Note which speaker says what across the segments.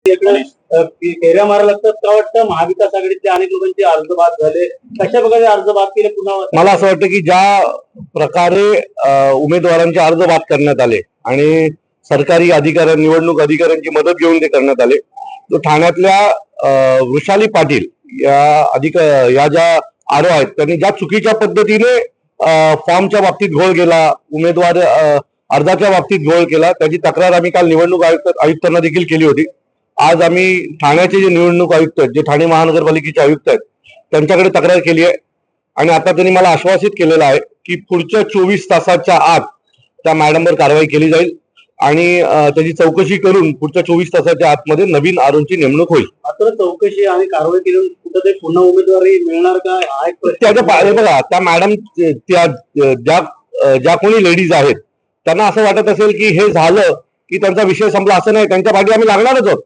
Speaker 1: फेऱ्या मारायला लागतात का वाटतं? महाविकास आघाडीतल्या अनेक लोकांचे अर्ज बाद झाले, कशा प्रकारे अर्ज बाद केले पुन्हा?
Speaker 2: मला असं वाटतं की ज्या प्रकारे उमेदवारांचे अर्ज बाद करण्यात आले आणि सरकारी निवडणूक अधिकाऱ्यांची मदत घेऊन ते करण्यात आले, तो ठाण्यातल्या वृषाली पाटील या ज्या आरो आहेत त्यांनी ज्या चुकीच्या पद्धतीने फॉर्मच्या बाबतीत घोळ केला, उमेदवार अर्जाच्या बाबतीत घोळ केला, त्याची तक्रार आम्ही काल निवडणूक आयुक्तांना देखील केली होती. आज आम्ही ठाण्याचे जे निवडणूक आयुक्त आहेत, जे ठाणे महानगरपालिकेचे आयुक्त आहेत, त्यांच्याकडे तक्रार केली आहे आणि आता त्यांनी मला आश्वासित केलेलं आहे की पुढच्या 24 तासाच्या आत त्या मॅडमवर कारवाई केली जाईल आणि त्याची चौकशी करून पुढच्या 24 तासाच्या आतमध्ये नवीन आरोंची नेमणूक होईल.
Speaker 1: आता चौकशी आणि कारवाई केली कुठे पुन्हा उमेदवारी मिळणार का?
Speaker 2: त्याच्या बघा, त्या मॅडम ज्या कोणी लेडीज आहेत त्यांना असं वाटत असेल की हे झालं की त्यांचा विषय संपला, असं नाही. त्यांच्या पाठी आम्ही लागणारच आहोत.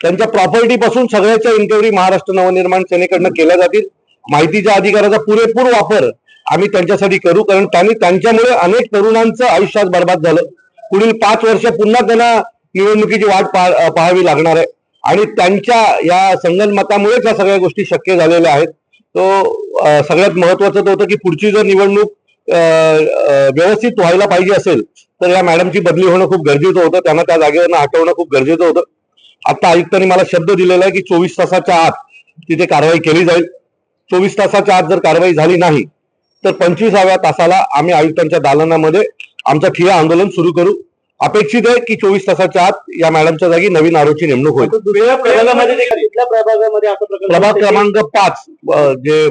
Speaker 2: त्यांच्या प्रॉपर्टी पासून सगळ्याच्या इन्क्वायरी महाराष्ट्र नवनिर्माण सेनेकडनं केल्या जातील. माहितीच्या अधिकाराचा पुरेपूर वापर आम्ही त्यांच्यासाठी करू, कारण त्यांच्यामुळे अनेक तरुणांचं आयुष्यात बर्बाद झालं. पुढील 5 वर्ष पुन्हा त्यांना निवडणुकीची वाट पाहावी लागणार आहे आणि त्यांच्या या संगनमतामुळेच या सगळ्या गोष्टी शक्य झालेल्या आहेत. तो सगळ्यात महत्वाचं तर होतं की पुढची जर निवडणूक व्यवस्थित व्हायला पाहिजे असेल तर या मॅडमची बदली होणं खूप गरजेचं होतं, त्यांना त्या जागेवरनं हटवणं खूप गरजेचं होतं. आता आयुक्तांनी मला शब्द दिलेला आहे की 24 तासाच्या आत तिथे कारवाई केली जाईल. 24 तासाच्या आत जर कारवाई झाली नाही तर 25व्या तासाला आम्ही आयुक्तांच्या दालनामध्ये आमचं ठिय्या आंदोलन सुरू करू. अपेक्षित आहे की 24 तासाच्या आत या मॅडमच्या जागी नवीन आरोची नेमणूक होईल. प्रभाग क्रमांक 5 जे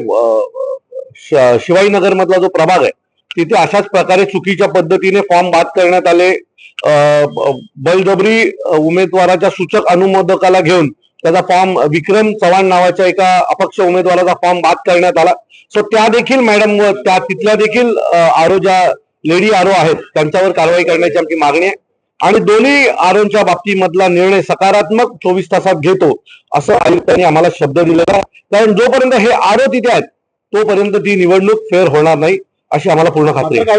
Speaker 2: शिवाजीनगर मधला जो प्रभाग आहे तिथे अशाच प्रकारे चुकीच्या पद्धतीने फॉर्म बाद करण्यात आले. बळजबरी उमेदवाराच्या सूचक अनुमोदकाला घेऊन त्याचा फॉर्म विक्रम चव्हाण नावाच्या एका अपक्ष उमेदवाराचा फॉर्म बाद करण्यात आला. सो त्या देखील मॅडम तिथल्या देखील आरो ज्या लेडी आरो आहेत त्यांच्यावर कारवाई करण्याची आमची मागणी आहे आणि दोन्ही आरोंच्या बाबतीमधला निर्णय सकारात्मक 24 तासात घेतो असं आयुक्तांनी आम्हाला शब्द दिलेला आहे. कारण जोपर्यंत हे आरो तिथे आहेत तोपर्यंत ती निवडणूक फेअर होणार नाही अशी आम्हाला पूर्ण खात्री आहे.